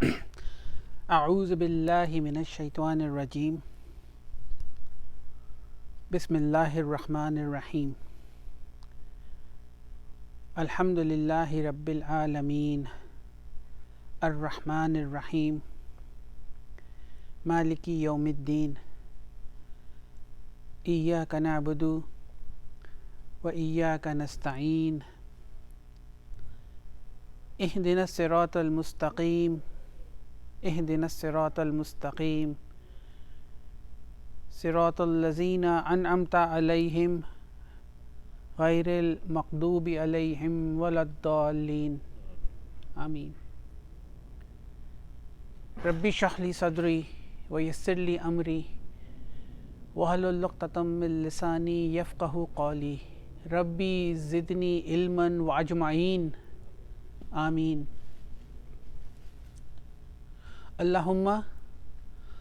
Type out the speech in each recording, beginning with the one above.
أعوذ بالله من الشيطان الرجيم بسم الله الرحمن الرحيم الحمد لله رب العالمين الرحمن الرحيم مالك يوم الدين إياك نعبد وإياك نستعين اهدنا الصراط المستقيم اهدنا الصراط المستقيم صراط الذين أنعمت عليهم غير المغضوب عليهم ولا الضالين آمين ربي اشرح لي صدري ويسر لي أمري واحلل عقدة من لساني يفقه قولي ربي زدني علما وأجمعين آمين اللهم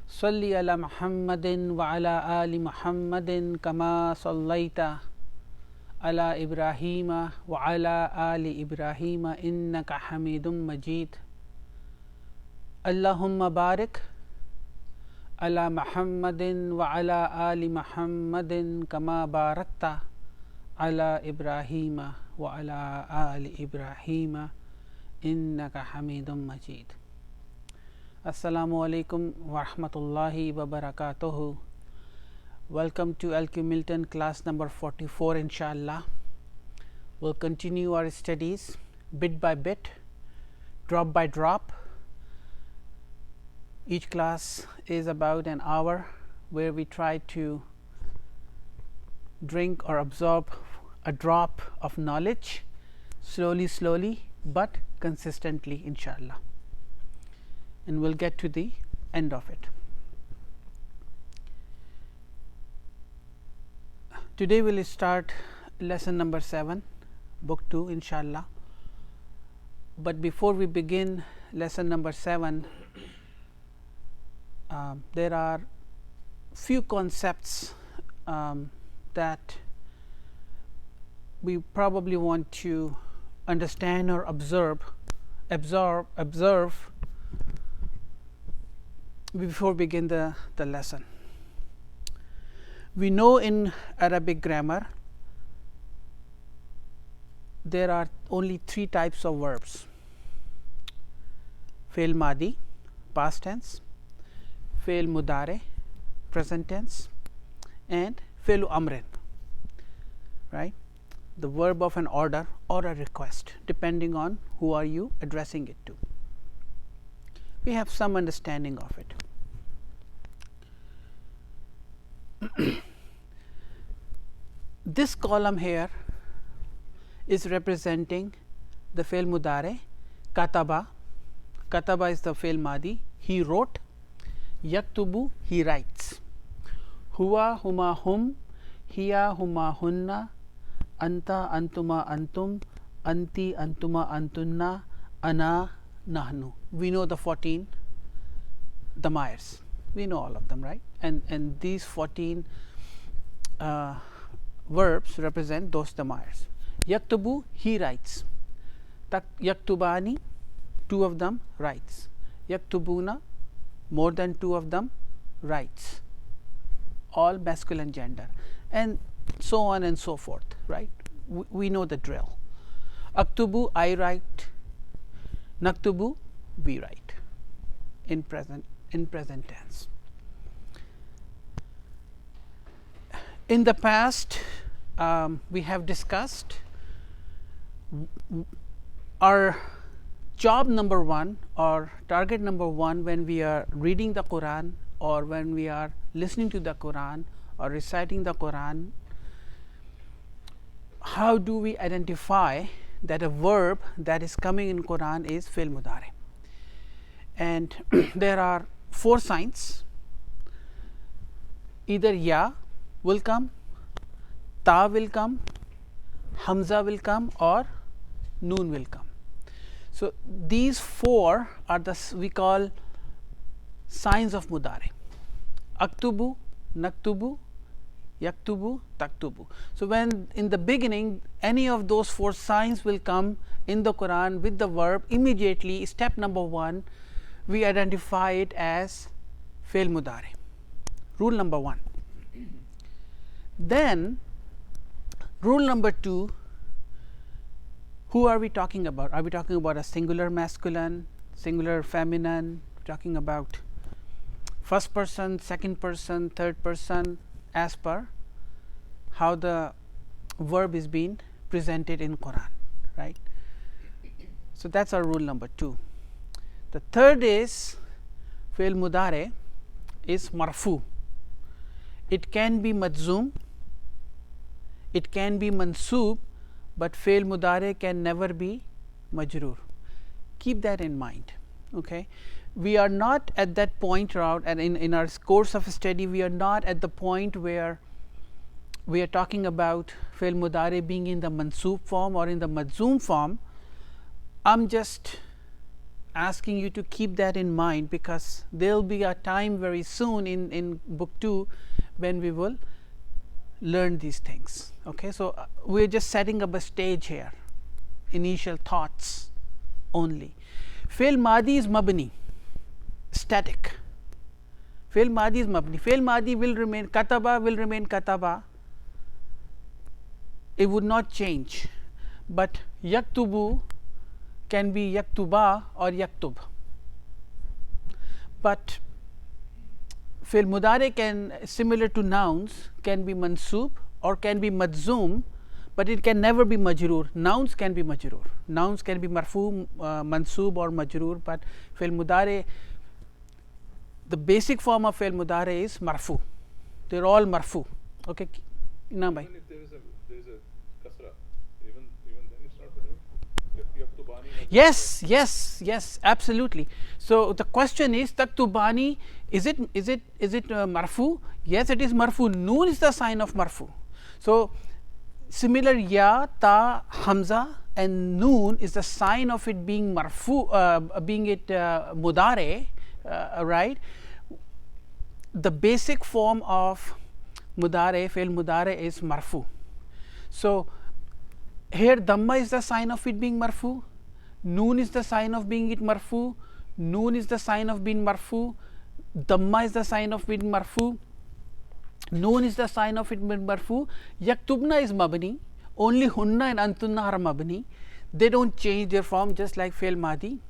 صل على محمد وعلى آل محمد كما صليت على إبراهيم وعلى آل إبراهيم إنك حميد مجيد اللهم بارك على محمد وعلى آل محمد كما باركت على إبراهيم وعلى آل إبراهيم إنك حميد مجيد Assalamu alaikum wa rahmatullahi wa barakatuhu. Welcome to LQ Milton class number 44 inshallah. We'll continue our studies bit by bit, drop by drop. Each class is about an hour where we try to drink or absorb a drop of knowledge slowly but consistently inshallah. And we'll get to the end of it. Today we'll start lesson number 7, book 2 inshallah. But before we begin lesson number 7, there are few concepts that we probably want to understand or observe before we begin the lesson. We know in Arabic grammar there are only 3 types of verbs: fi'l madi, past tense; fi'l mudare, present tense; and fi'l amrin, right, the verb of an order or a request, depending on who are you addressing it to. We have some understanding of it. This column here is representing the fi'l mudare. Kataba is the fi'l madi, he wrote. Yaktubu, he writes. Huwa, huma, hum; hiya, huma, hunna; anta, antuma, antum; anti, antuma, antunna; ana, nahnu. We know the 14 damirs, we know all of them, right? And these 14 verbs represent those damirs. Yaktubu, he writes. Yaktubani, 2 of them writes. Yaktubuna, more than 2 of them writes, all masculine gender, and so on and so forth, right? We know the drill. Aktubu, I write. Naktubu, we write in present tense. In the past, we have discussed our job number 1 or target number 1 when we are reading the Quran or when we are listening to the Quran or reciting the Quran. How do we identify that a verb that is coming in Quran is fi'l mudare? And there are 4 signs. Either ya will come, ta will come, hamza will come, or noon will come. So these 4 are the we call signs of mudare: aktubu, naktubu, yaktubu, taktubu. So when in the beginning any of those 4 signs will come in the Quran with the verb, immediately step number 1, we identify it as fail mudare. Rule number 1. Then rule number 2, who are we talking about? Are we talking about a singular masculine, singular feminine, talking about first person, second person, third person, as per how the verb is being presented in Quran, right? So that's our rule number 2. The third is fail mudare is marfu. It can be majzoom, it can be mansoob, but fail mudare can never be majroor. Keep that in mind. Okay, we are not at that point out, and in our course of study we are not at the point where we are talking about fail mudare being in the mansoob form or in the majzoom form. I'm just asking you to keep that in mind, because there will be a time very soon in book 2 when we will learn these things. Okay, so we are just setting up a stage here, initial thoughts only. Fail madi is mabni, static. Fail madi is mabni. Fail madi will remain, kataba will remain kataba, it would not change, but yaktubu can be yaktuba or yaktub. But fail mudare can, similar to nouns, can be mansoob or can be majzoom, but it can never be majroor. Nouns can be majroor, nouns can be marfu, mansoob or majroor, but fail mudare, the basic form of fail mudare is marfu. They are all marfu. Okay, Even if there is a kasra, even then it's not yaktubani. Yes, absolutely. So the question is, taktubani, is it marfu? Yes, it is marfu. Noon is the sign of marfu. So similar, ya, ta, hamza and noon is the sign of it being marfu, being it mudare, right? The basic form of mudare, fail mudare is marfu. So here dhamma is the sign of it being marfu, noon is the sign of being it marfu, noon is the sign of being marfu, dhamma is the sign of being marfu, noon is the sign of it being marfu. Yaktubna is mabni, only hunna and antunna are mabni, they don't change their form, just like fail madi.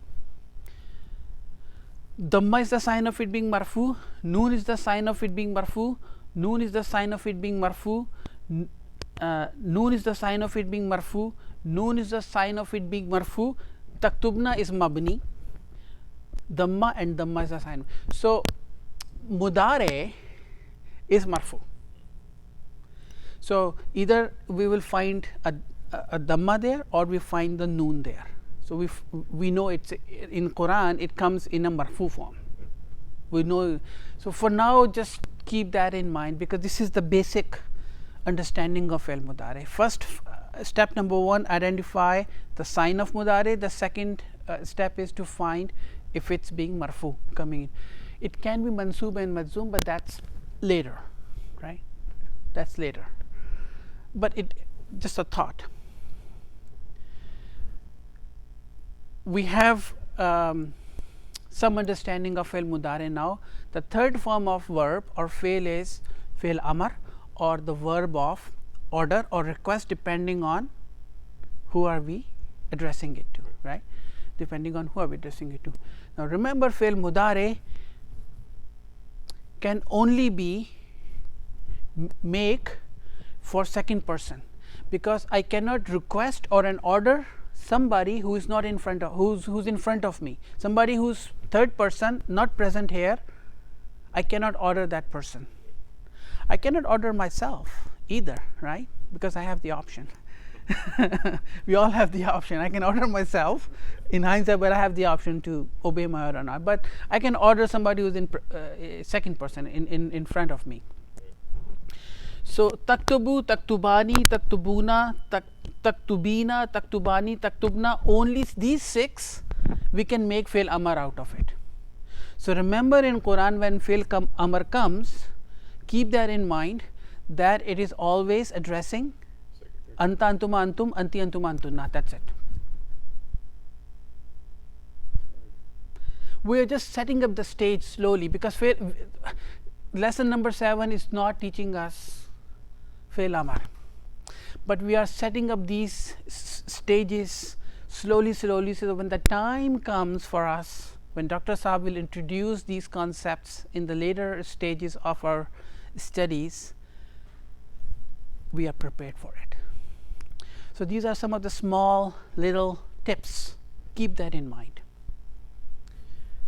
Dhamma is the sign of it being marfu, noon is the sign of it being marfu, noon is the sign of it being marfu, noon is the sign of it being marfu, noon is the sign of it being marfu. Taktubna is mabni, dhamma and dhamma is the sign. So mudare is marfu. So either we will find a dhamma there or we find the noon there. So we know it's in Quran, it comes in a marfu form. We know. So for now, just keep that in mind, because this is the basic understanding of fail mudare. First step number 1, identify the sign of mudare. The second step is to find if it's being marfu coming in. It can be mansoob and majzoom, but that's later, right? That's later. But it just a thought. We have some understanding of fail mudare now. The third form of verb or fail is fail amar, or the verb of order or request, depending on who are we addressing it to, right? Depending on who are we addressing it to. Now remember, fail mudare can only be make for second person, because I cannot request or an order somebody who is not in front of, who's in front of me, somebody who's third person not present here. I cannot order that person. I cannot order myself either, right? Because I have the option. We all have the option. I can order myself in hindsight, but I have the option to obey my order or not. But I can order somebody who's in second person in front of me. So taktubu, taktubani, taktubuna, taktubina, taktubani, taktubna, only these 6 we can make fail amar out of it. So remember, in Quran when fail amar comes, keep that in mind, that it is always addressing anta antuma antum, anti antuma antunna. That's it. We are just setting up the stage slowly, because lesson number 7 is not teaching us fail amar, but we are setting up these stages slowly, slowly, so that when the time comes for us, when Dr. Saab will introduce these concepts in the later stages of our studies, we are prepared for it. So, these are some of the small little tips. Keep that in mind.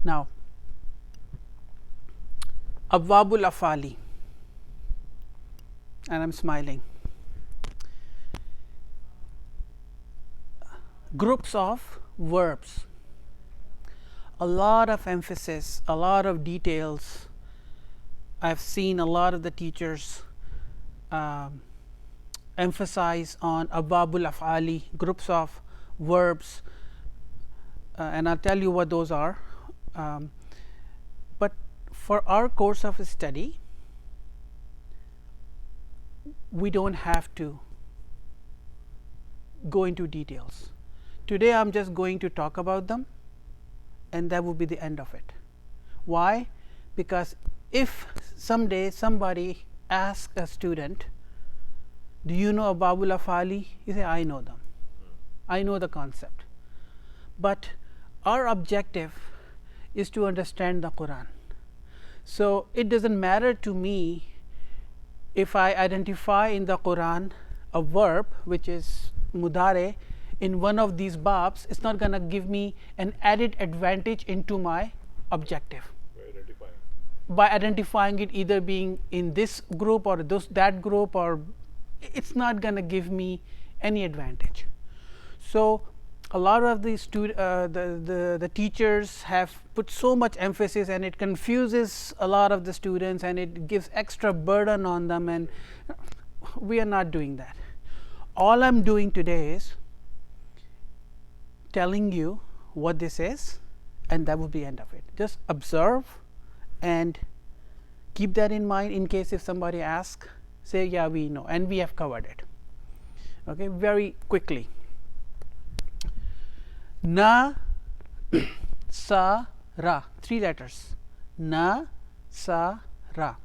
Now, Abwabul Afali, and I am smiling. Groups of verbs. A lot of emphasis, a lot of details. I have seen a lot of the teachers emphasize on Abwabul Afali, groups of verbs, and I'll tell you what those are. But for our course of study, we don't have to go into details. Today I am just going to talk about them, and that will be the end of it. Why? Because if someday somebody asks a student, do you know Abwabul Afali? You say, I know them. I know the concept. But our objective is to understand the Quran. So, it does not matter to me if I identify in the Quran a verb which is mudare in one of these babs. It is not going to give me an added advantage into my objective by identifying it either being in this group or that group, or it is not going to give me any advantage. So, a lot of the teachers have put so much emphasis, and it confuses a lot of the students, and it gives extra burden on them, and we are not doing that. All I am doing today is telling you what this is, and that will be the end of it. Just observe and keep that in mind, in case if somebody asks, say, yeah, we know, and we have covered it. Okay, very quickly. Na, sa, ra, 3 letters. Na, sa, ra.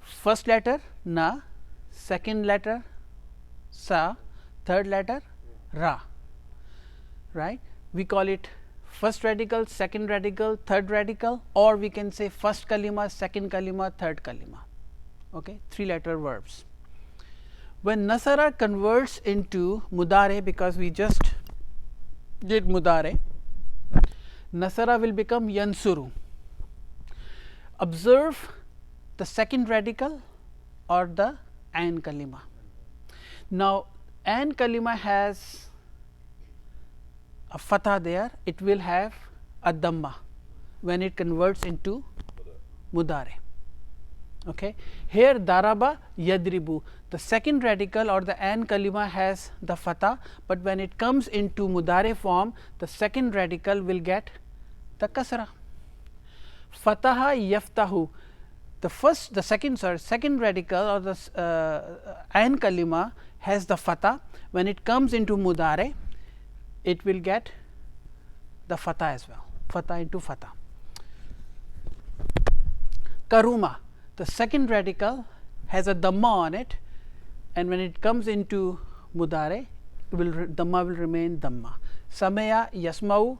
First letter na, second letter sa, third letter ra. Right? We call it first radical, second radical, third radical, or we can say first kalima, second kalima, third kalima. Okay, 3 letter verbs. When nasara converts into mudare, because we just did mudare, nasara will become yansuru. Observe the second radical or the an kalima. Now, an kalima has a fatha there, it will have a dhamma when it converts into mudare. Okay. Here daraba yadribu, the second radical or the an kalima has the fatha, but when it comes into mudare form, the second radical will get the kasra. Fataha yaftahu, the second radical or the an kalima has the fatha. When it comes into mudare, it will get the fatha as well, fatha into fatha. Karuma, the second radical has a dhamma on it, and when it comes into mudare, dhamma will remain dhamma. Samaya yasmau,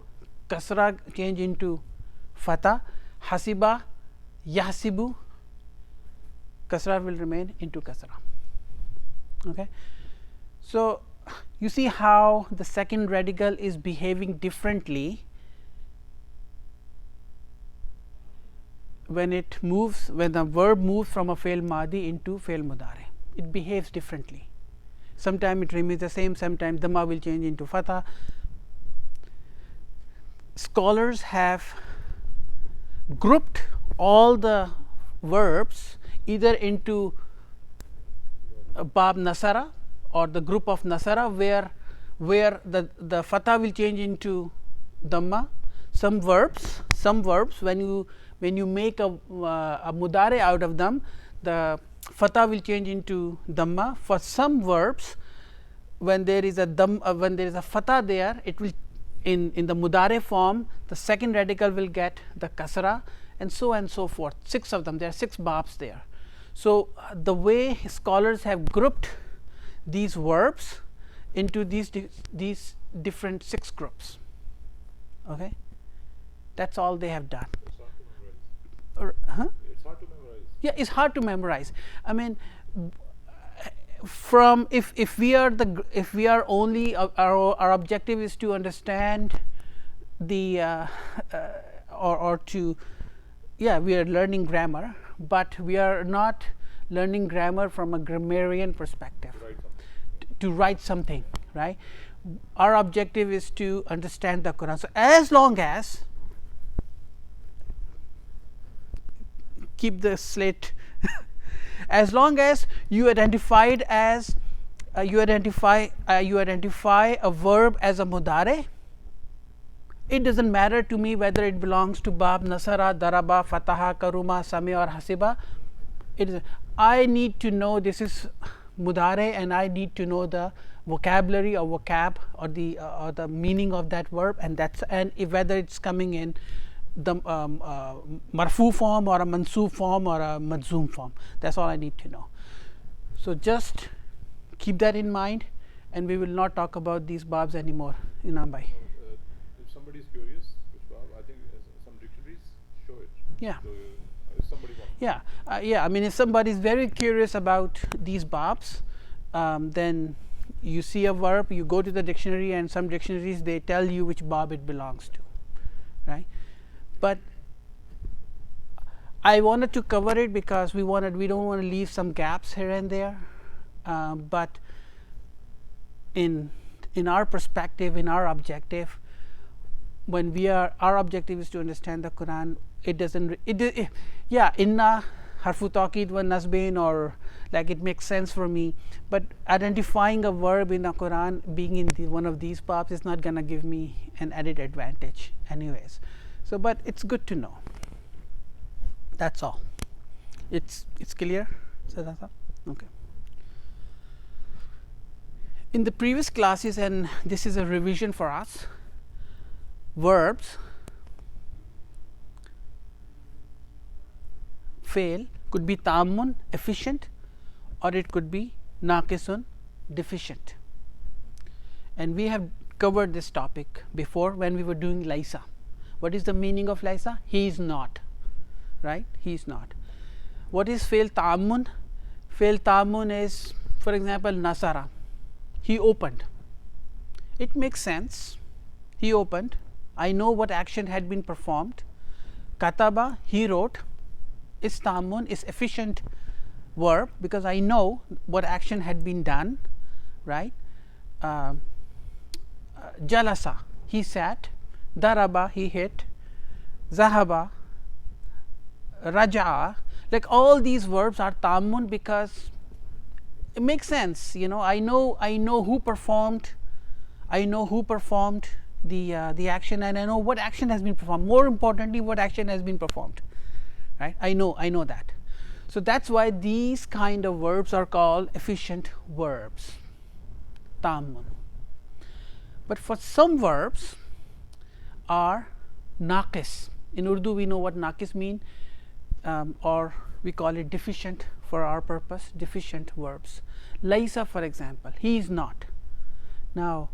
kasra change into fatha. Hasiba yahsibu, kasra will remain into kasra. Okay. So, you see how the second radical is behaving differently when the verb moves from a fail madi into fail mudare. It behaves differently. Sometimes it remains the same, sometimes dhamma will change into fatha. Scholars have grouped all the verbs either into bab nasara or the group of nasara, where the fatha will change into dhamma. Some verbs when you make a mudare out of them, the fatha will change into dhamma. For some verbs, when there is a fatha there, it will in the mudare form, the second radical will get the kasra, and so forth. 6 of them. There are 6 babs there. So the way scholars have grouped these verbs into these different 6 groups. Okay, that's all they have done. It's hard to memorize. Huh? It's hard to memorize. Yeah, it's hard to memorize. I mean, from if we are only our objective is to understand the or to we are learning grammar, but we are not learning grammar from a grammarian perspective Write something. to write something, right? Our objective is to understand the Quran. So as long as keep the slate as long as you identified as you identify a verb as a mudare, it doesn't matter to me whether it belongs to bab, nasara, daraba, fataha, karuma, sami or hasiba. It is, I need to know this is mudare, and I need to know the vocabulary or vocab or the meaning of that verb, and that's if whether it's coming in the marfu form or a mansub form or a majzoom form. That's all I need to know. So just keep that in mind, and we will not talk about these babs anymore in Ambai. If somebody is curious, which bab, I think some dictionaries show it. Yeah. So, if somebody wants. I mean, if somebody is very curious about these babs, then you see a verb, you go to the dictionary, and some dictionaries they tell you which bab it belongs to, right? But I wanted to cover it because we don't want to leave some gaps here and there, but in our perspective, in our objective, when our objective is to understand the Quran, it doesn't inna harfu taqid wa nasbin, or like it makes sense for me, but identifying a verb in the Quran being in one of these babs is not going to give me an added advantage anyways. So but it's good to know. That's all. It's clear. So that's all. Okay. In the previous classes, and this is a revision for us, verbs fail could be ta'ammun, efficient, or it could be naqisun, deficient. And we have covered this topic before when we were doing Laisa. What is the meaning of Laisa? He is not, right? He is not. What is fail ta'ammun? Fail ta'ammun is, for example, nasara. He opened. It makes sense. He opened. I know what action had been performed. Kataba, he wrote. Is ta'ammun, is efficient verb because I know what action had been done, right? Jalasa, he sat. Daraba, he hit. Zahaba, raja'a, like all these verbs are ta'ammun because it makes sense. I know who performed. I know who performed the action, and I know what action has been performed. More importantly, what action has been performed, right? I know that. So that's why these kind of verbs are called efficient verbs, ta'ammun. But for some verbs are naqis. In Urdu, we know what naqis mean, or we call it deficient for our purpose, deficient verbs. Laisa, for example, he is not. Now,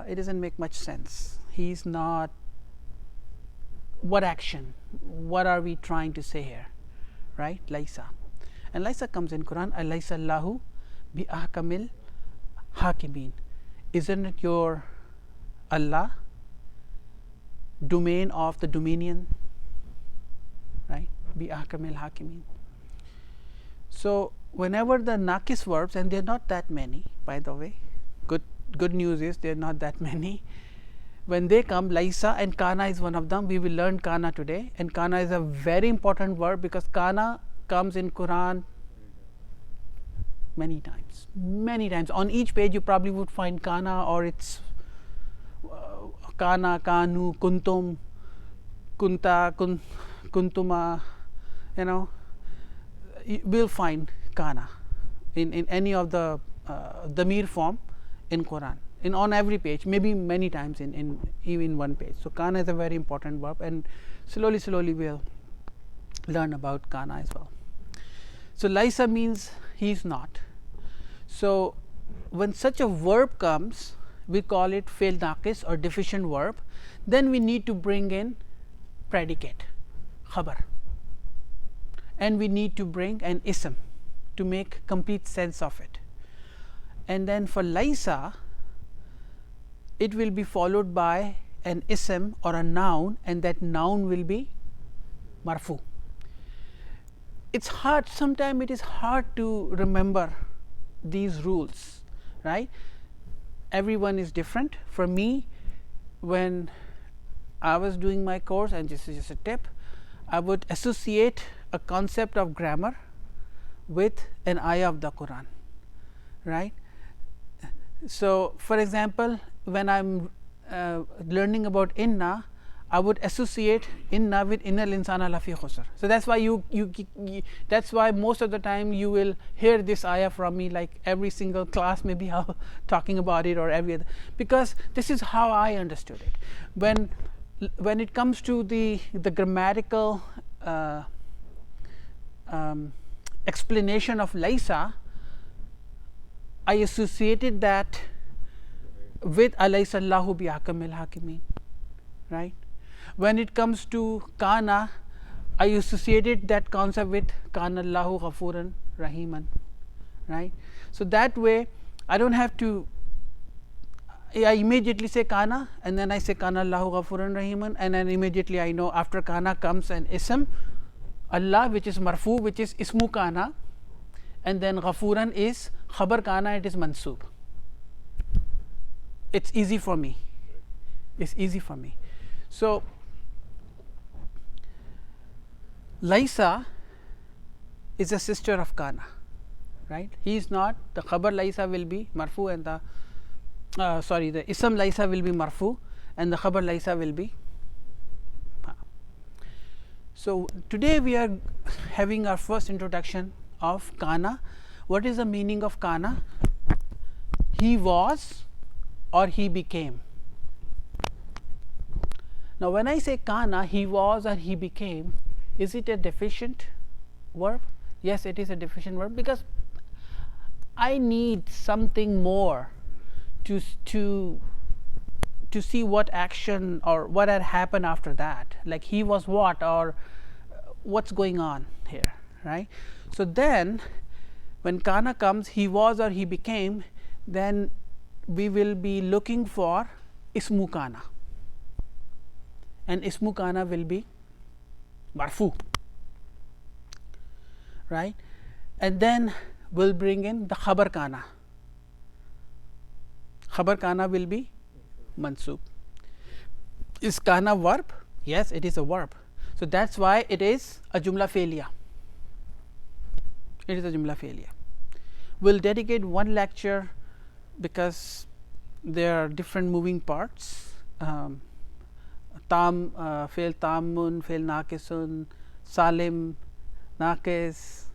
it doesn't make much sense. He is not. What action? What are we trying to say here, right? Laisa, and Laisa comes in Quran. Alaysa Allahu bi ahkamil hakimin. Isn't it your Allah domain of the dominion, right? Bi ahkamil hakimin. So whenever the naqis verbs, and they're not that many, by the way, good news is they're not that many. When they come, laisa and kana is one of them. We will learn kana today, and kana is a very important verb because kana comes in Quran many times. On each page you probably would find kana, or it's kana, kanu, kuntum, kunta, kuntuma. We'll find kana in any of the damir form in Quran. in on every page, maybe many times in even one page. So, kana is a very important verb, and slowly we'll learn about kana as well. So, laisa means he is not. So, when such a verb comes, we call it fail naqis or deficient verb. Then we need to bring in predicate, khabar, and we need to bring an ism to make complete sense of it. And then for laisa, it will be followed by an ism or a noun, and that noun will be marfu. It's hard, sometimes it is hard to remember these rules, right? Everyone is different. For me, when I was doing my course, and this is just a tip, I would associate a concept of grammar with an ayah of the Quran, right? So, for example, when I am learning about inna, I would associate inna with innal insana lafi khusr. So, that is why that is why most of the time you will hear this ayah from me, like every single class maybe talking about it, or every other, because this is how I understood it. When it comes to the grammatical explanation of laisa, I associated that with alaysa Allahu bi ahkamil hakimin, right? When it comes to kana, I associated that concept with kana Allahu ghafuran rahiman, right? So, that way I do not have to, I immediately say kana, and then I say kana Allahu ghafuran rahiman, and then immediately I know after kana comes an ism Allah, which is marfu, which is ismu kana, and then ghafuran is khabar kana, it is mansub. It's easy for me. It's easy for me. So, laisa is a sister of kana, right? He is not, the khabar laisa will be marfu, and the ism laisa will be marfu, and the khabar laisa will be. So, today we are having our first introduction of kana. What is the meaning of kana? He was or he became. Now, when I say kana, he was or he became, is it a deficient verb? Yes, it is a deficient verb, because I need something more to see what action or what had happened after that, like he was what, or what's going on here, right? So, then when kana comes, he was or he became, then we will be looking for ismu kana, and ismu kana will be marfu, right? And then we will bring in the khabar kana. Khabar kana will be mansub. Is kana verb? Yes, it is a verb. So, that is why it is a jumla failure. It is a jumla failure. We will dedicate one lecture, because there are different moving parts, fail tamun, fail naqisun, salim, naqis,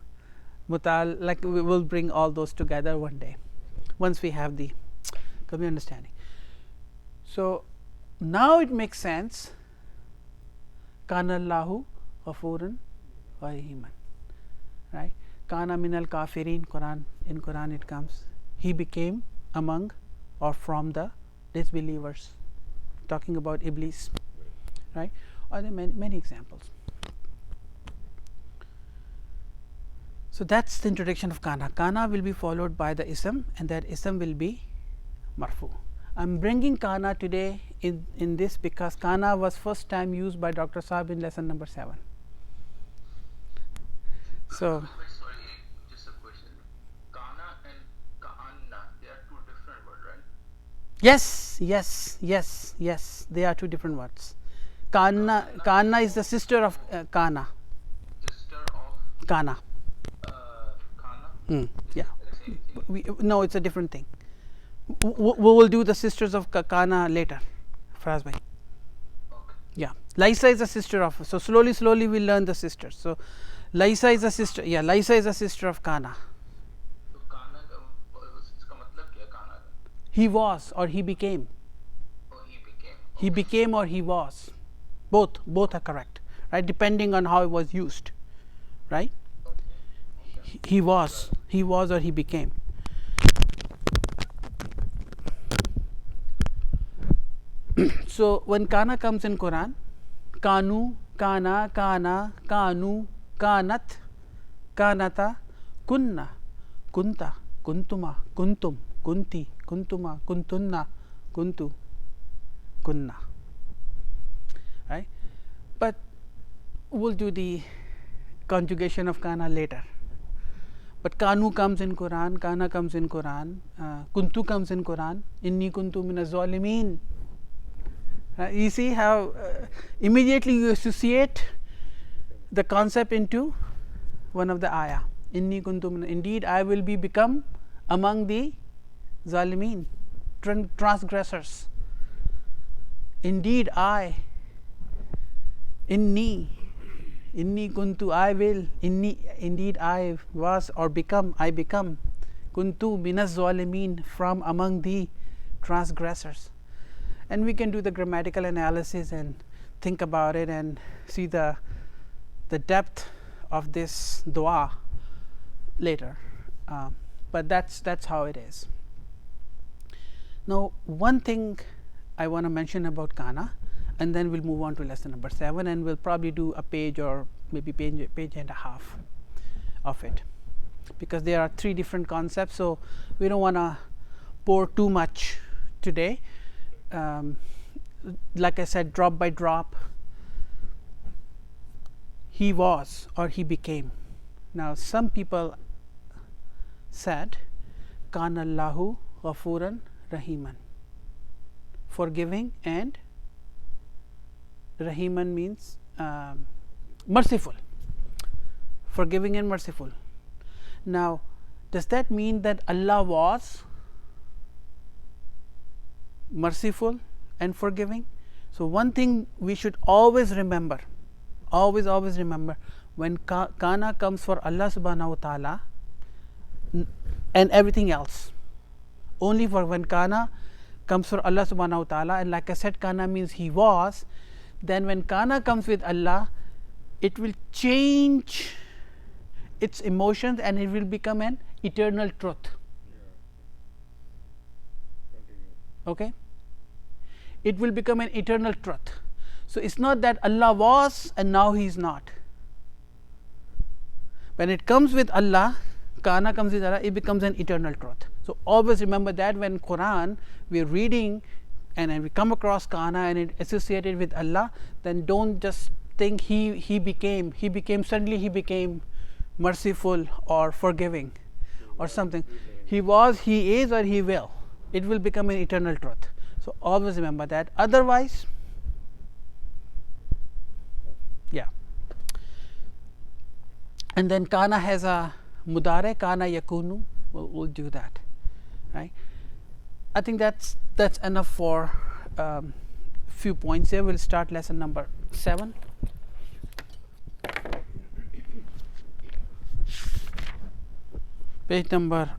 mutal, like we will bring all those together one day, once we have the common understanding. So, now it makes sense, kana Allahu ghafuran rahiman, right? Kana minal kafirin, in Quran it comes, he became among or from the disbelievers, talking about Iblis, right? Or there are many examples. So, that is the introduction of kana. Kana will be followed by the ism, and that ism will be marfu. I am bringing kana today in this, because kana was first time used by Dr. Saab in lesson number 7. So, sorry, just a question. Kana and kaanna, they are two different words, right? yes, they are two different words. Kana is the sister of kana. Sister of Kana. Kana? Yeah. Same thing? No, it's a different thing. We will do the sisters of kana later, Faraz bhai. Okay. Yeah, Laisa is a sister of. So, slowly we learn the sisters. So, Laisa is a sister. Yeah, Laisa is a sister of kana. So kana का इसका मतलब क्या kana का? He was or he became. Oh, he became. He became or he was. Both are correct, right? Depending on how it was used, right? Okay. He was or he became. So when kana comes in Quran, kanu, kana, kana, kanu, kanat, kanata, kunna, kunta, kuntuma, kuntum, kunti, kuntuma, kuntunna, kuntu, kunna. Right? But we'll do the conjugation of kana later. But kanu comes in Quran, kana comes in Quran, kuntu comes in Quran, inni kuntu min az-zalimin. You see how immediately you associate the concept into one of the ayah. Inni kuntu min, indeed I will be become among the zalimin, transgressors. Indeed I, inni kuntu, I will, indeed I was or become, I become, kuntu minas zalimin, from among the transgressors. And we can do the grammatical analysis and think about it and see the depth of this dua later, but that's how it is. Now, one thing I want to mention about kana, and then we'll move on to lesson number 7, and we'll probably do a page or maybe page and a half of it, because there are 3 different concepts. So we don't want to pour too much today. Like I said, drop by drop. He was or he became. Now, some people said, Kana Allahu Ghafuran Rahiman, forgiving, and Rahiman means merciful, forgiving and merciful. Now, does that mean that Allah was merciful and forgiving? So, one thing we should always remember, always remember, when kana comes for Allah subhanahu wa ta'ala and everything else, only for when kana comes for Allah subhanahu wa ta'ala, and like I said, kana means he was, then when kana comes with Allah, it will change its emotions and it will become an eternal truth. Okay? It will become an eternal truth. So it's not that Allah was and now he is not. When it comes with Allah, kana comes with Allah, it becomes an eternal truth. So always remember that when Quran we are reading and we come across kana and it associated with Allah, then don't just think he became suddenly he became merciful or forgiving or something. He was, he is, or he will. It will become an eternal truth. So always remember that. Otherwise, yeah. And then kana has a mudare, kana yakunu. We'll do that, right? I think that's enough for few points here. We'll start lesson number 7. Page number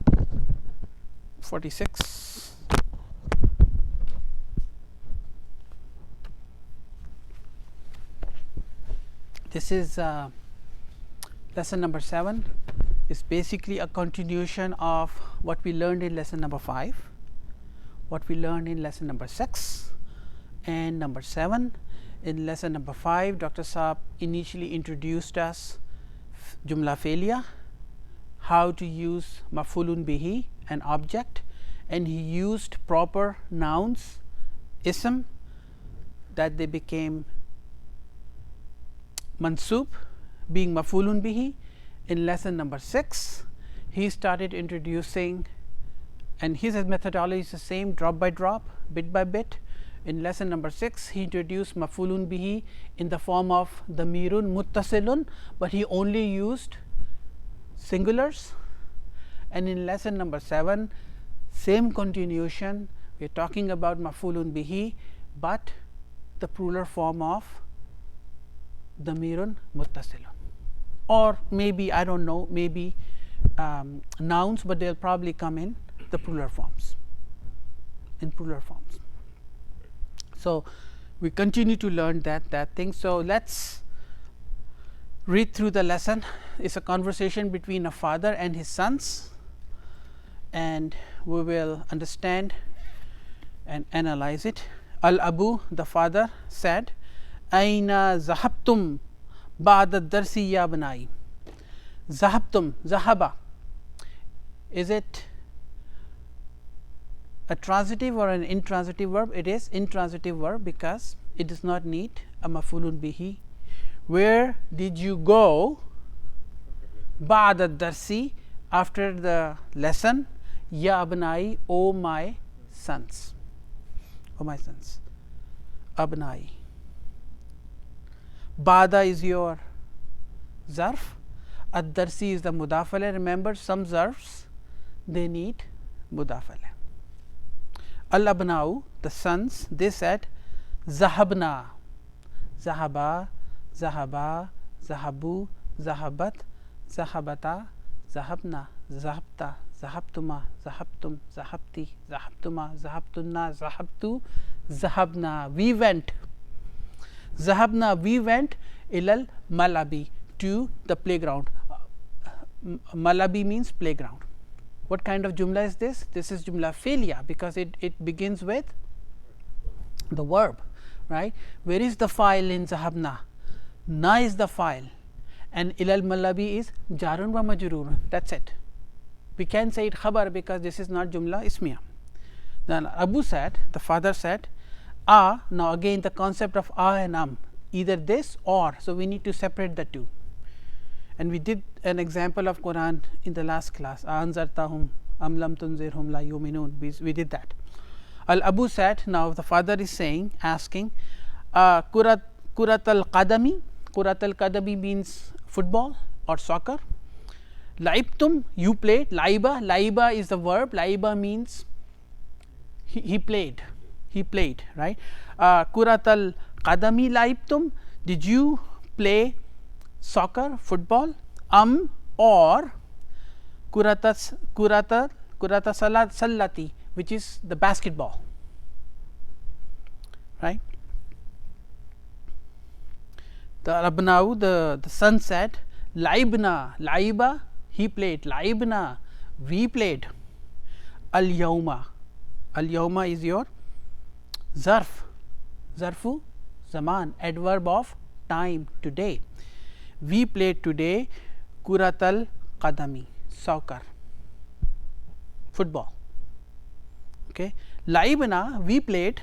46. This is lesson number 7. Is basically a continuation of what we learned in lesson number 5, what we learned in lesson number 6 and number 7. In lesson number 5, Dr. Saab initially introduced us Jumla Felia, how to use mafulun bihi, an object, and he used proper nouns, ism, that they became mansub, being mafulun bihi. In lesson number 6, he started introducing, and his methodology is the same, drop by drop, bit by bit. In lesson number 6, he introduced mafulun bihi in the form of damirun muttasilun, but he only used singulars. And in lesson number 7, same continuation, we are talking about mafulun bihi, but the plural form of damirun muttasilun, or maybe, I don't know, maybe nouns, but they'll probably come in the plural forms. in plural forms. So, we continue to learn that thing. So, let us read through the lesson. It is a conversation between a father and his sons, and we will understand and analyze it. Al Abu, the father, said, Aina zahabtum ba'da darsi ya banai. Zahabtum, zahaba, is it a transitive or an intransitive verb? It is intransitive verb because it does not need a mafulun bihi. Where did you go? Ba'da darsi, after the lesson. Ya abnai, O my sons. O my sons. Abnai. Ba'da is your zarf. Ad-darsi is the mudafale. Remember, some zarfs they need mudafale. Al-abnau, the sons, they said zahabna, zahaba, zahaba, zahabu, zahabat, zahabata, zahabna, zahabta, zahabtuma, zahabtum, zahabti, zahabtuma, zahabtunna, zahabtu, zahabna. We went. Zahabna, we went ilal malabi, to the playground. Malabi means playground. What kind of jumla is this? This is jumla fi'liya because it begins with the verb, right? Where is the file in zahabna? Na is the file, and ilal malabi is jarun wa majrurun. That's it. We can say it khabar because this is not jumla ismiya. Then Abu said, the father said, now again the concept of and either this or, so we need to separate the two. And we did an example of Quran in the last class. Anzartahum am lam tunzirhum la yu'minun. We did that. Al Abu said, now the father is saying, asking, kurat al qadami. Kurat al qadami means football or soccer. Laibtum, you played. Laiba is the verb. Laiba means he played. He played, right? Kurat al qadami laibtum. Did you play soccer, football? Or kurata sallati, which is the basketball, right? The Abnau, the son said, Laibna, Laiba, he played. Laibna, we played. Al Yawma is your zarf. Zarfu, zaman, adverb of time, today. We played today kuratal qadami, soccer, football. Okay. Laibna, we played.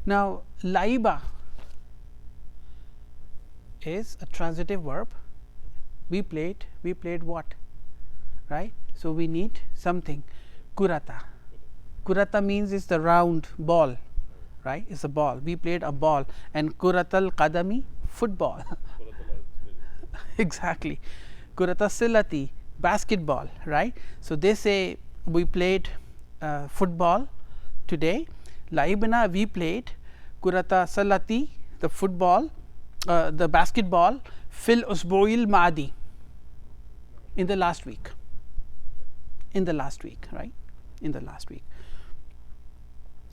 Now, laiba is a transitive verb. We played what, right? So, we need something. Kurata. Kurata means is the round ball, right? It's a ball. We played a ball, and kuratal qadami, football. Exactly. Kurata silati, basketball, right? So, they say we played football today. Laibna, we played. Kurata salati, the football, the basketball. Fil usbu'il ma'adi, in the last week. In the last week, right? In the last week.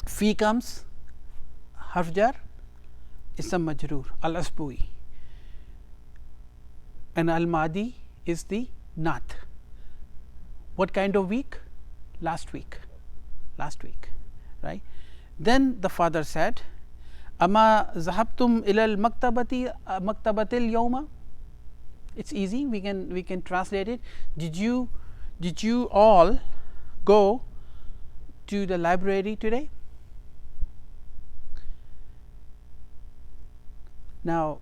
Fi comes harf jar, ism majroor, al asbui, and al madi is the naat. What kind of week? Last week. Last week, right? Then the father said, Ama zahabtum ilal maktabatil yawma. It's easy. We can translate it. Did you all go to the library today? Now,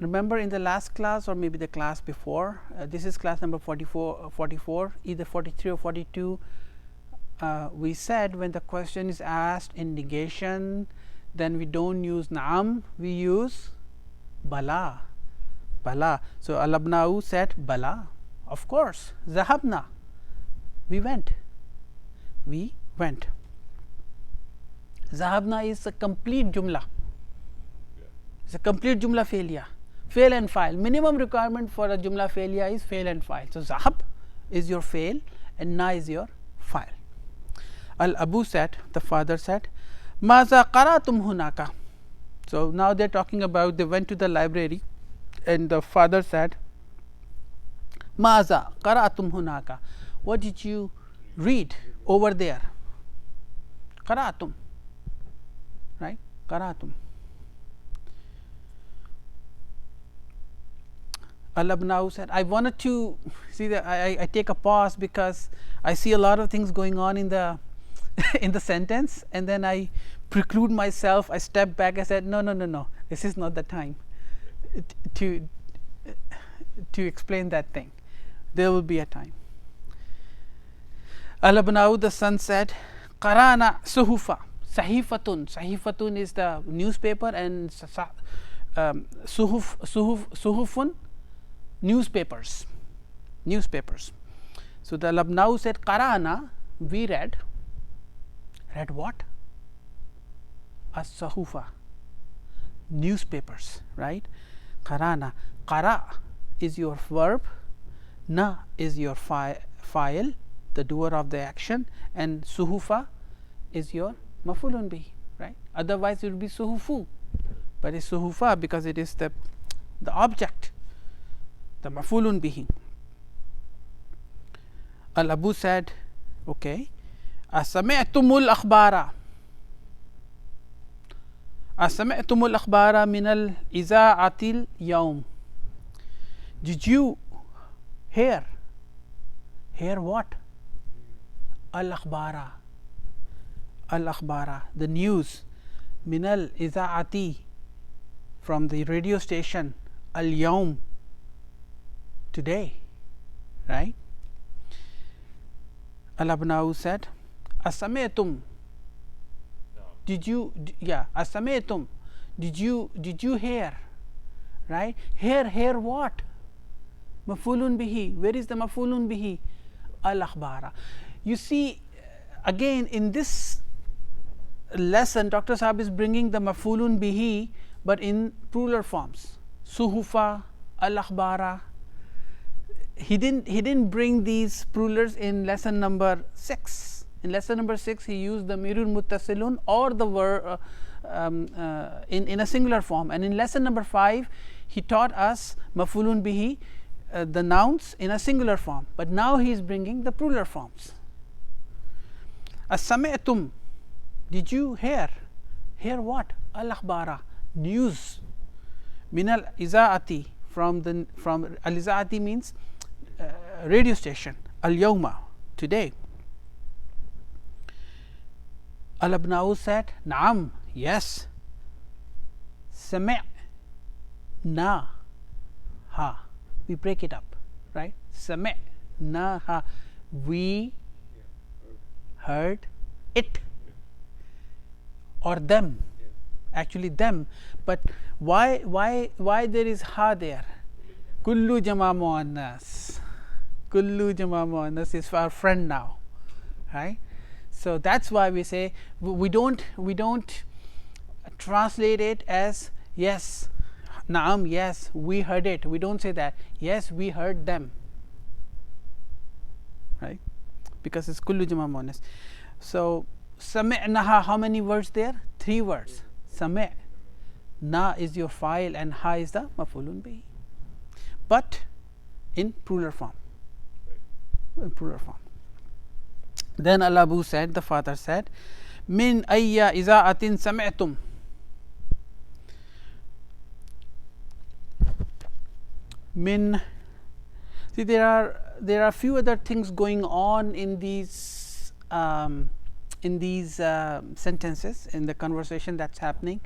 remember in the last class or maybe the class before, this is class number 44, either 43 or 42. We said when the question is asked in negation, then we don't use naam, we use bala. Bala. So, al-abna'u said bala. Of course, zahabna. We went. We went. Zahabna is a complete jumla. It's a complete jumla failure. Fail and file. Minimum requirement for a jumla failure is fail and file. So, zahab is your fail and na is your file. Al-Abu said, the father said, Maza qaratum hunaka. So now they're talking about they went to the library and the father said, Maza qaratum hunaka. What did you read over there? Qaratum. Right? Qaratum. Al-Abna'u said, I wanted to see that I take a pause because I see a lot of things going on in the in the sentence, and then I preclude myself. I step back. I said, no, this is not the time to explain that thing. There will be a time. Al-Abna'u, the son, said, Qarana suhufa. Sahifatun is the newspaper, and suhufun, newspapers. So the Al-Abna'u said, Qarana, we read what? As-sahufa, newspapers, right? Qarana. Qara is your verb, na is your file, the doer of the action, and suhufa is your mafulun bihi, right? Otherwise it would be suhufu, but it's suhufa because it is the object, the mafulun bihi. Al-Abu said, okay, asami'tumul akhbara. Asami'tumul akhbara min al-iza'atil yawm. Did you hear what? Al-akhbara, the news, min al-iza'ati, from the radio station, al-yawm, today, right? Al-Abna'u said, Asami'tum. Did you Asami'tum, did you hear, right? Hear what? Mafulun bihi. Where is the mafulun bihi? Al-akhbara. You see, again in this lesson Dr. Saab is bringing the mafulun bihi but in plural forms. Suhufa, al-akhbara. He didn't bring these plurals in lesson number 6. In lesson number 6 he used the mirul muttasilun or the verb in a singular form, and in lesson number 5 he taught us mafulun bihi, the nouns in a singular form, but now he is bringing the plural forms. As-sami'tum, did you hear what? Al-akhbara, news, min al-iza'ati, from al-iza'ati means radio station, al-yawma, today. Al-Abna'u said, Naam, yes. Sami'na ha, we break it up, right? Sami'na ha, we heard it, or them, actually them. But why there is ha there? Kullu jama muannas. Kullu jama muannas is for our friend now, right? So that's why we say we don't translate it as yes, naam, yes, we heard it. We don't say that. Yes, we heard them, right? Because it's kullu jama muannas. So sami'naha, how many words there? 3 words. Sami', na is your file, and ha is the mafulun bihi, but in plural form. Then Al-Abu said, the father said, Min ayya iza'atin sami'tum. Min, see, there are a few other things going on in these sentences, in the conversation that's happening,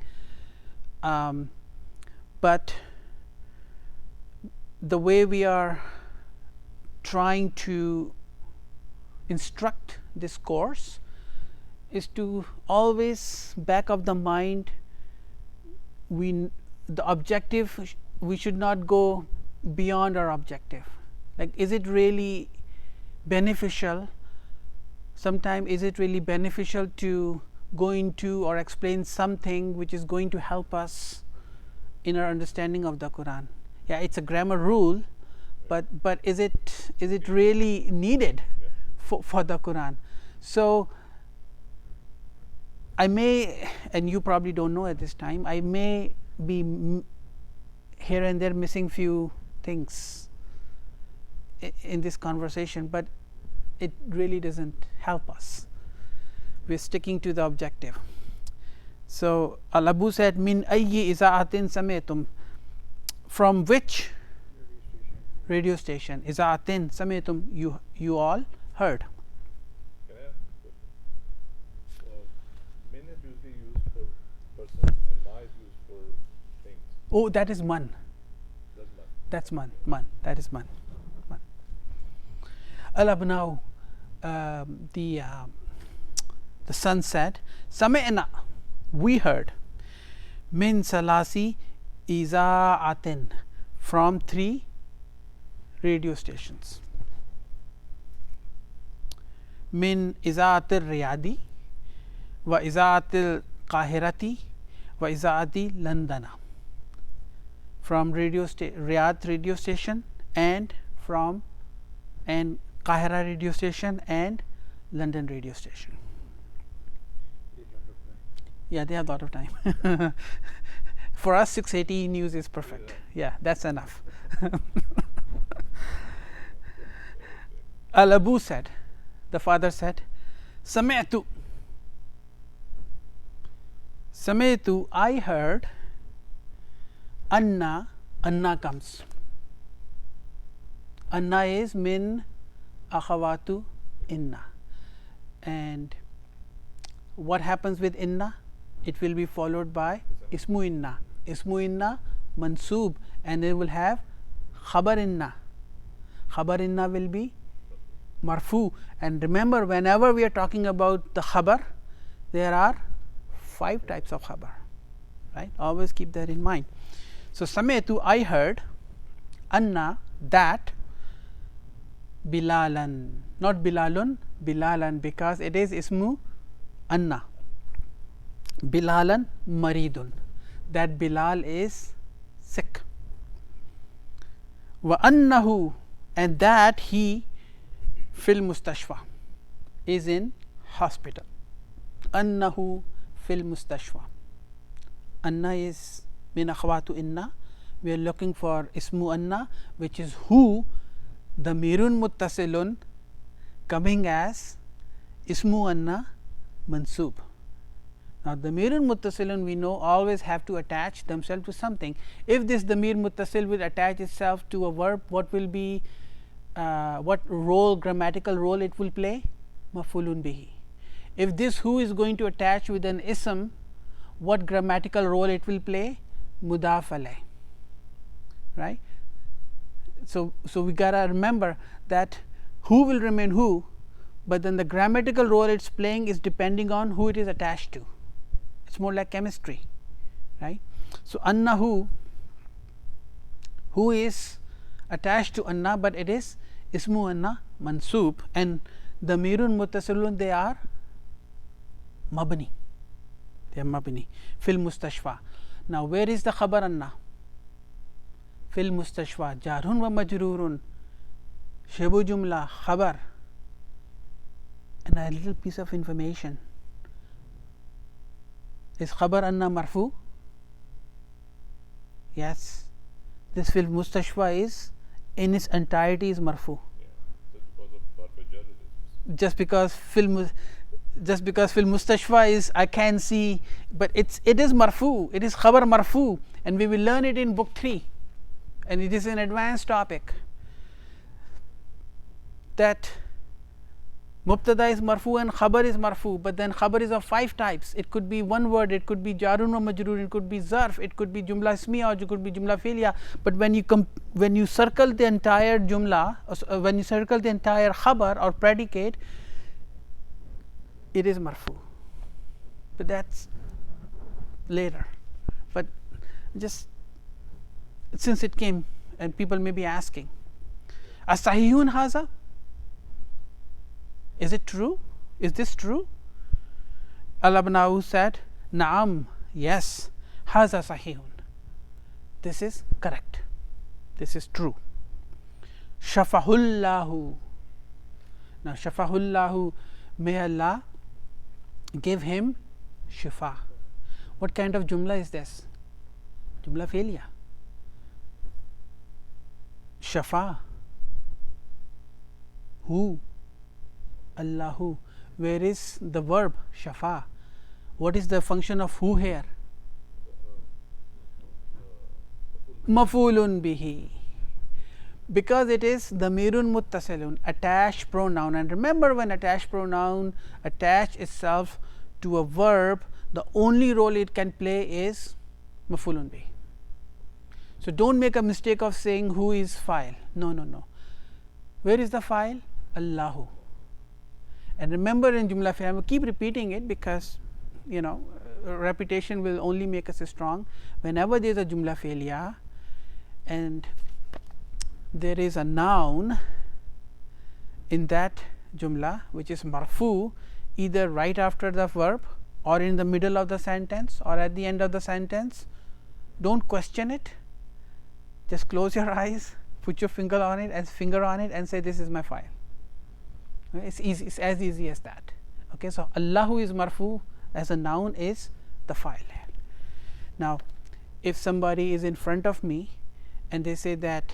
but the way we are trying to instruct this course is to always back of the mind, the objective, we should not go beyond our objective. Like, is it really beneficial? Sometimes is it really beneficial to go into or explain something which is going to help us in our understanding of the Quran? Yeah, it's a grammar rule, but is it really needed for the Quran? So I may, and you probably don't know at this time, I may be here and there missing few things in this conversation, but it really doesn't help us. We are sticking to the objective. So, Al-Abu said, Min ayyi iza'atin sametum, from which radio station? Iza'atin sametum, you all heard. Can I ask a question? Min is usually used for person and ma is used for things. Oh, that is man. That's man. That's man. That is man. Al-Abnau, the son said, Sami'na, we heard, min salasi iza'atin, from 3 radio stations. Min iza'atil riyadi wa iza'atil qahirati wa iza'ati Londana, from Riyadh radio station and from Qahira radio station and London radio station. Yeah, they have a lot of time. For us, 680 news is perfect. Yeah, that's enough. Al-Abu said, the father said, Sami'tu, I heard, Anna comes. Anna is min akhawatu inna. And what happens with inna? It will be followed by ismu inna. Ismu inna mansoob, and it will have khabar inna. Khabar inna will be marfu. And remember, whenever we are talking about the khabar, there are 5 types of khabar, right? Always keep that in mind. So, Sametu, I heard, Anna, that, Bilalan, not Bilalun, Bilalan, because it is ismu Anna. Bilalan maridun, that Bilal is sick. Wa annahu, and that he fil mustashfa, is in hospital. Annahu fil mustashfa. Anna is min akhwatu inna. We are looking for ismu Anna, which is who, the mirun muttasilun, coming as ismu Anna mansoob. Now, the mirun muttasilun, we know, always have to attach themselves to something. If this damir muttasil will attach itself to a verb, what will be what role, grammatical role it will play? Maf'ulun bihi. If this who is going to attach with an ism, what grammatical role it will play? Mudaf alayh, right? So we gotta remember that who will remain who, but then the grammatical role it's playing is depending on who it is attached to. It's more like chemistry, right? So, annahu, who is attached to anna, but it is ismu anna mansoob, and the mirun muttasilun, they are mabni. They are mabni fil mustashfa. Now, where is the khabar anna? Fil mustashfa, jarun wa majrurun, shibu jumla, khabar. And a little piece of information. Is khabar anna marfu? Yes. This fil mustashfa is in its entirety is marfu. Just because fil mustashfa is, I can see, but it is marfu, it is khabar marfu, and we will learn it in book 3, and it is an advanced topic, that mubtada is marfu and khabar is marfu, but then khabar is of 5 types. It could be one word, it could be jarun wa majrur, it could be zarf, it could be jumla ismiya, or it could be jumla fi'liya. But when you circle the entire jumla, when you circle the entire khabar or predicate, it is marfu. But that's later. But just since it came, and people may be asking, as-sahihun haza? Is it true? Is this true? Al-Abna'u said, Naam, yes, haza sahihun. This is correct. This is true. Shafahullahu. Now, Shafahullahu, may Allah give him shifa. What kind of jumla is this? Jumla failure. Shafa. Who? Allahu. Where is the verb shafa? What is the function of who here? Mafulun bihi. Because it is damirun muttasilun, attached pronoun, and remember, when attached pronoun attach itself to a verb, the only role it can play is mafulun bihi. So don't make a mistake of saying who is file. No, no, no. Where is the file? Allahu. And remember, in jumla fi'l, I will keep repeating it because repetition will only make us strong. Whenever there is a jumla fi'liya and there is a noun in that jumla which is marfu, either right after the verb or in the middle of the sentence or at the end of the sentence, don't question it. Just close your eyes, put your finger on it and say, this is my file. It's easy. It's as easy as that. Okay, so Allahu is marfu as a noun is the file. Now, if somebody is in front of me and they say that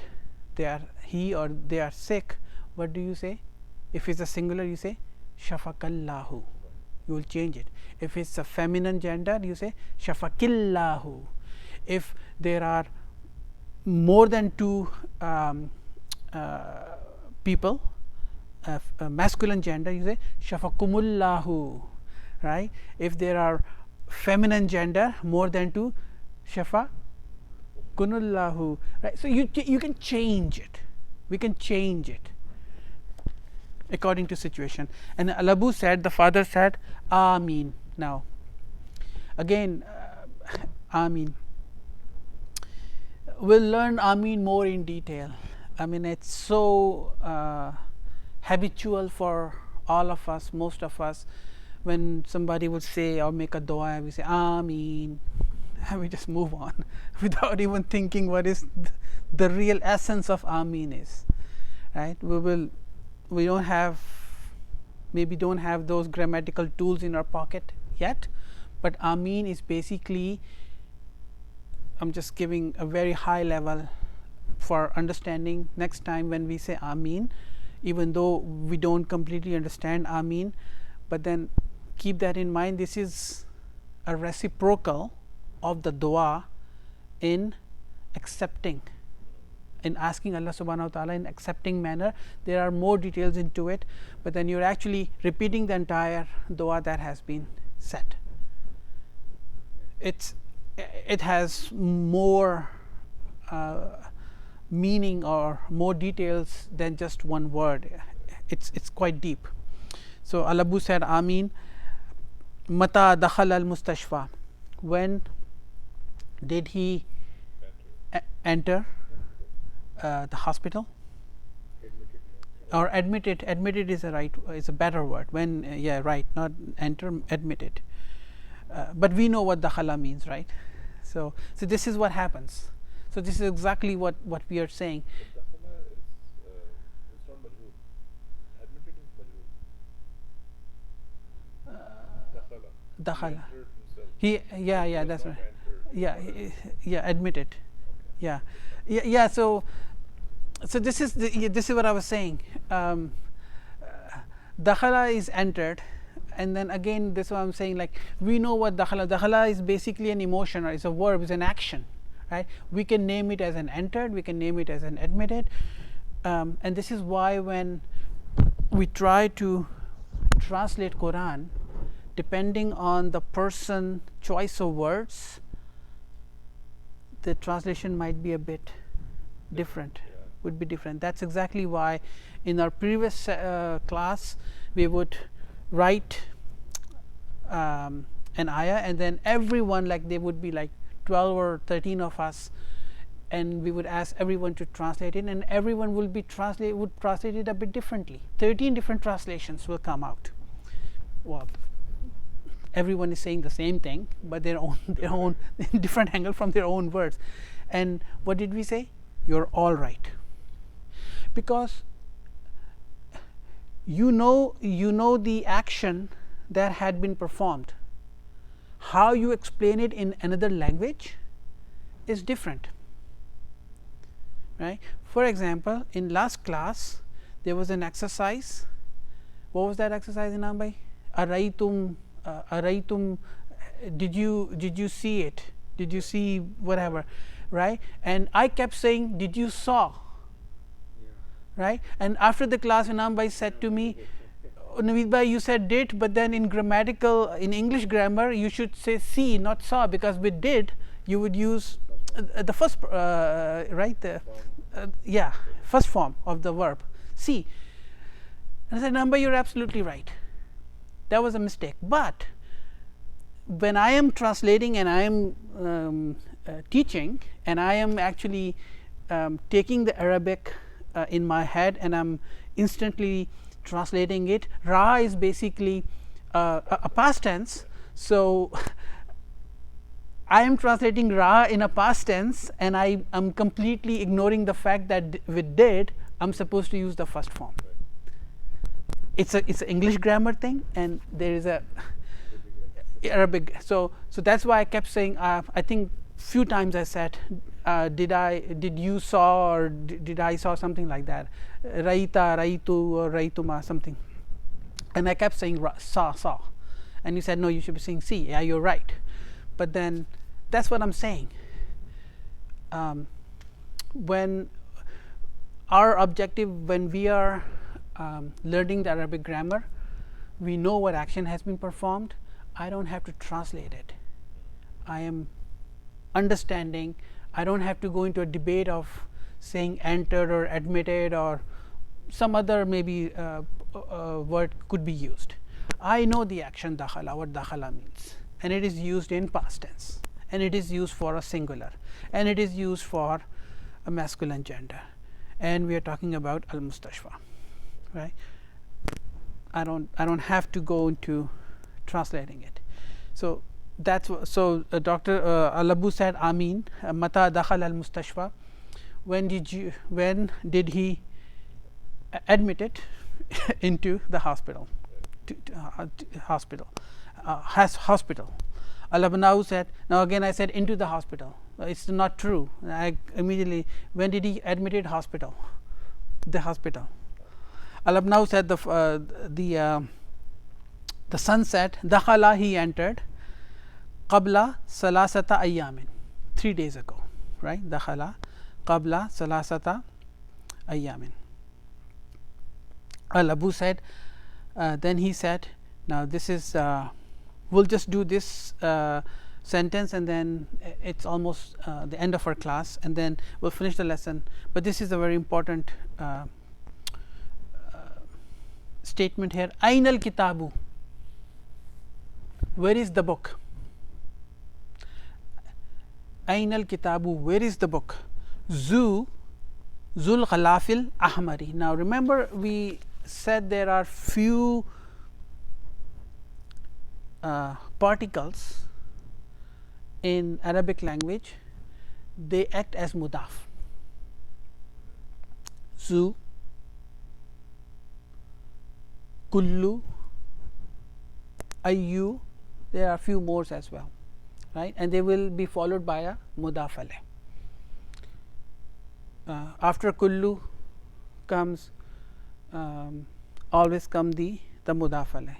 he or they are sick, what do you say? If it's a singular, you say shafakallahu. You will change it. If it's a feminine gender, you say shafakillahu. If there are more than two people, masculine gender, you say shafakumullahu, right? If there are feminine gender, more than two, shafakunullahu, right? So you can change it. We can change it according to situation. And Alabu said, the father said, Ameen. Now, again, Ameen. We'll learn Ameen more in detail. I mean, it's so habitual for all of us, most of us. When somebody would say or make a dua, we say Ameen, and we just move on without even thinking what is the real essence of Ameen is. Right? We don't have, maybe don't have those grammatical tools in our pocket yet, but Ameen is basically, I'm just giving a very high level for understanding. Next time when we say Ameen, even though we don't completely understand Ameen, but then keep that in mind, this is a reciprocal of the dua in accepting, in asking Allah subhanahu wa ta'ala in accepting manner. There are more details into it, but then you're actually repeating the entire dua that has been said. It has more meaning or more details than just one word. It's quite deep. So Alabu said, Ameen. Mata dakhal al mustashfa. When did he enter the hospital? Or admitted. Admitted is a better word. When not enter, admitted. But we know what dakhala means, right? So this is what happens. So this is exactly what we are saying. Dakhala is it's not majhul. Admitted is majhul. Dakhala. He That's right. entered. Admitted. Okay. Yeah. So this is what I was saying. Dakhala is entered, and then again, this is what I'm saying. Like, we know what dakhala. Dakhala is basically an emotion, or it's a verb, it's an action, right? We can name it as an entered, we can name it as an admitted, and this is why when we try to translate Quran, depending on the person choice of words, the translation might be a bit different. Would be different. That's exactly why in our previous class we would write an ayah, and then everyone, like there would be like 12 or 13 of us, and we would ask everyone to translate it, and everyone would translate it a bit differently. 13 different translations will come out. Well, everyone is saying the same thing, but their own different angle from their own words. And what did we say? You're all right, because you know the action that had been performed. how you explain it in another language is different, right. For example, in last class there was an exercise. What was that exercise, Inam bhai? Araitum, did you see it? Did you see whatever, right? And I kept saying, did you saw? Right. And after the class, Inam bhai said to me, Naveed bhai, you said did, but then in grammatical, in English grammar, you should say see, not saw, because with did you would use the first right, the yeah, first form of the verb see. And I said, Number, you're absolutely right. That was a mistake. But when I am translating and I am teaching, and I am actually taking the Arabic in my head and I am instantly translating it, Ra is basically a past tense. So, I am translating Ra in a past tense, and I am completely ignoring the fact that with did I am supposed to use the first form. It's an English grammar thing, and there is a Arabic. So that's why I kept saying. I think few times I said, did you saw, or did I saw, something like that, Raita, Raitu, or Raituma, something. And I kept saying saw, and you said no, you should be saying see. Yeah, you're right. But then that's what I'm saying. When our objective, when we are learning the Arabic grammar, we know what action has been performed. I don't have to translate it. I am understanding. I don't have to go into a debate of saying entered or admitted or some other maybe word could be used. I know the action dakhala, what dakhala means, and it is used in past tense, and it is used for a singular, and it is used for a masculine gender, and we are talking about al mustashfa, right. I don't have to go into translating it. So that's so Dr. Alabu said Amin mata dakhal al mustashfa, when did he admit it into the hospital, hospital. Al-Abnau said, now again I said into the hospital, it's not true. I immediately, when did he admitted hospital? The hospital. Al-Abnau said the son said, dakhala, he entered, qabla salasata ayyamin, 3 days ago, right. Dakhala qabla salasata ayyamin. Al-Abu said, then he said, now this is we'll just do this sentence, and then it's almost the end of our class, and then we'll finish the lesson. But this is a very important statement here. Ain al kitabu, where is the book? Ain al kitabu, where is the book? Zul ghalafil ahmari. Now remember, we said there are few particles in Arabic language, they act as mudaf. Zu, kullu, ayyu, there are few more as well, right, and they will be followed by a mudaf alayh. After kullu comes always come the mudaf alayh.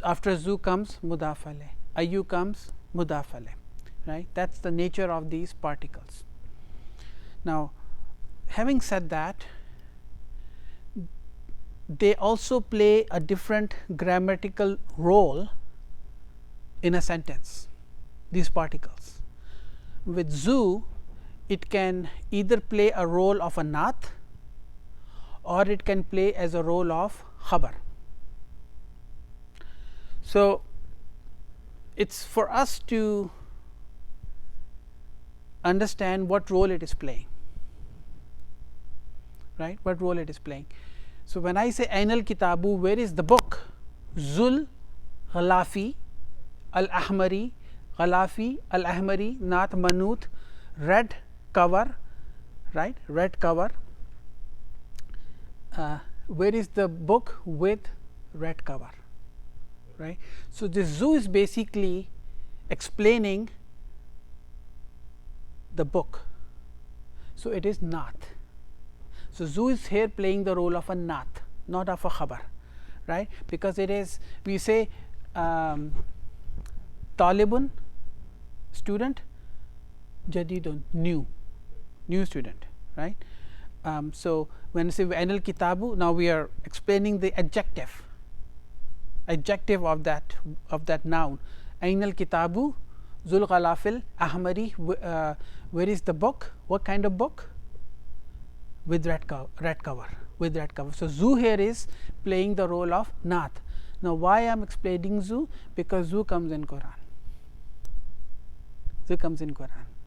After zu comes mudaf alayh, ayyu comes mudaf alayh, right. That's the nature of these particles. Now, having said that, they also play a different grammatical role in a sentence, these particles. With zu, it can either play a role of a naat, or it can play as a role of khabar. So, it's for us to understand what role it is playing, right, what role it is playing. So, when I say Ainal Kitabu, where is the book? Zul Ghalafi Al Ahmari, Ghalafi Al Ahmari, Naat Manut, red cover, right, red cover. Where is the book with red cover? right. So, this zu is basically explaining the book. So, it is naat. So, zu is here playing the role of a naat, not of a khabar, right, because it is, we say talibun, student, jadidun, new student, right. So, when I say anil kitabu, now we are explaining the adjective of that noun. Ainal kitabu zul ghalafil ahmari, where is the book? What kind of book? With red cover. So, zu here is playing the role of naat. Now, why I am explaining zu? Because zu comes in Quran.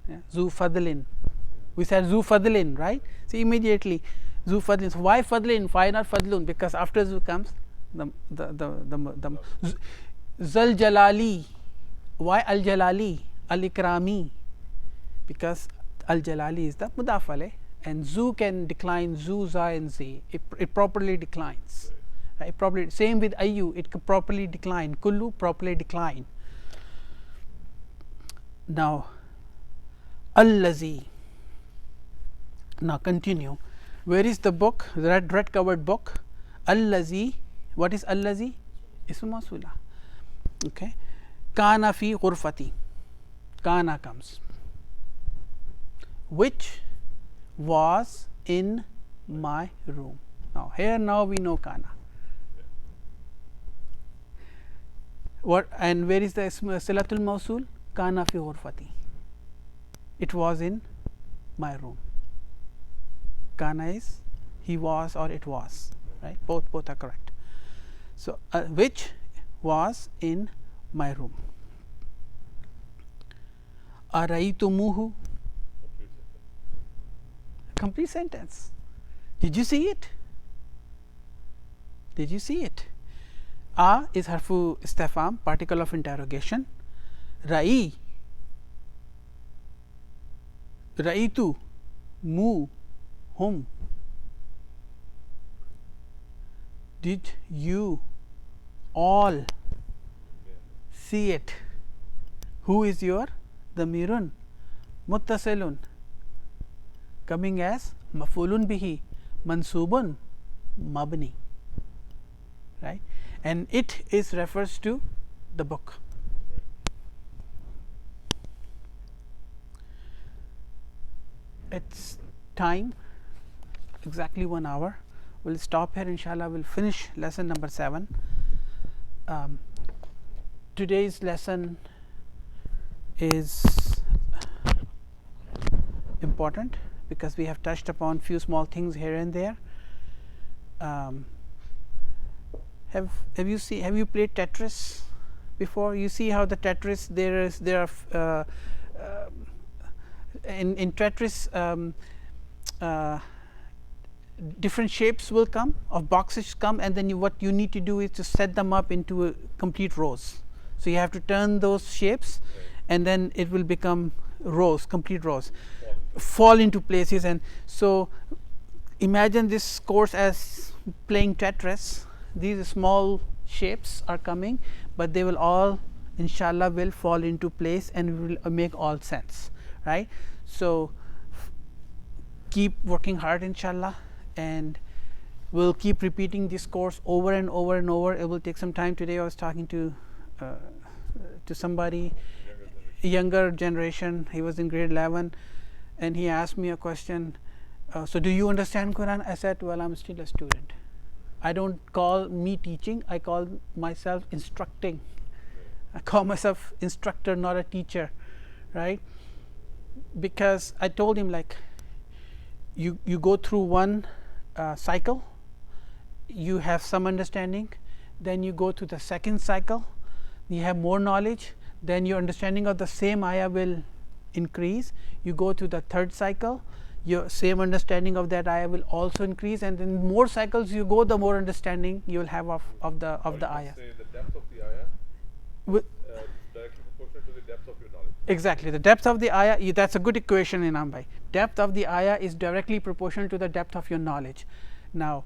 Yeah. Zu fadlin. We said zu fadlin, right? So, immediately zu fadlin. So, why fadlin? Why not fadlun? Because after zu comes the zal jalali. Why al jalali? Al ikrami. Because al jalali is the mudaf alayh, and zu can decline zu, za and z. It properly declines. Right? Properly, same with ayu, it could properly decline. Kullu properly decline. Now, allazi. Now, continue. Where is the book? The red covered book. Allazi. What is allazi? Ismu mawsula. Okay. Kana fi ghurfati. Kana comes. Which was in my room. Now, here now we know kana. What, and where is the silatul mawsul? Kana fi ghurfati. It was in my room. Kana is he was or it was, right? Both are correct. So, which was in my room. Araitumuhu. Complete sentence. Did you see it? Did you see it? A is harfu istifham, particle of interrogation. Ra'i, ra'itu, mu, whom. Did you all see it? Who is your damirun? Muttasilun, coming as mafulun bihi, mansubun, mabni, right, and it is refers to the book. It's time, exactly 1 hour. We'll stop here, inshallah. We'll finish lesson number 7. Today's lesson is important because we have touched upon few small things here and there. Have you played Tetris before? You see how the Tetris there are in Tetris different shapes will come, of boxes come, and then what you need to do is to set them up into complete rows. So, you have to turn those shapes, and then it will become rows, complete rows, fall into places. And so, imagine this course as playing Tetris. These small shapes are coming, but they will all inshallah will fall into place and will make all sense, right. So, keep working hard inshallah, and we'll keep repeating this course over and over and over. It will take some time. Today I was talking to somebody younger generation. He was in grade 11 and he asked me a question, so do you understand Quran? I said, well, I'm still a student. I don't call me teaching, I call myself instructing. I call myself instructor, not a teacher, right. Because I told him, like, you go through one cycle, you have some understanding, then you go to the second cycle, you have more knowledge, then your understanding of the same ayah will increase. You go to the third cycle, your same understanding of that ayah will also increase, and then more cycles you go, the more understanding you will have of the ayah. Say the depth of the ayah directly proportional to the depth of your knowledge. Exactly, the depth of the ayah, that's a good equation in Ambai. Depth of the ayah is directly proportional to the depth of your knowledge. Now,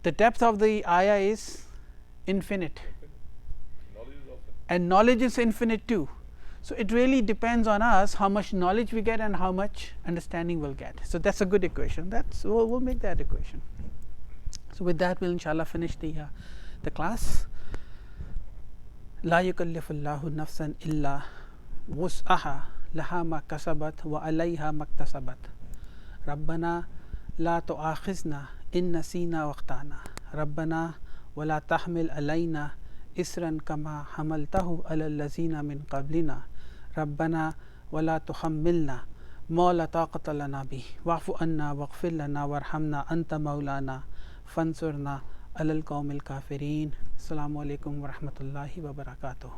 the depth of the ayah is infinite. Knowledge is also And knowledge is infinite too. So it really depends on us how much knowledge we get and how much understanding we'll get. So that's a good equation. We'll make that equation. So with that, we'll inshallah finish the class. لا يكلف الله نفسا إلا وسعها لها ما كسبت وعليها ما اكتسبت ربنا لا تؤاخذنا إن نسينا واخطأنا ربنا ولا تحمل علينا إسرا كما حملته على الذين من قبلنا ربنا ولا تحملنا ما لا طاقة لنا به واعف عنا واغفر لنا وارحمنا أنت مولانا فانصرنا على القوم الكافرين. السلام عليكم ورحمة الله وبركاته.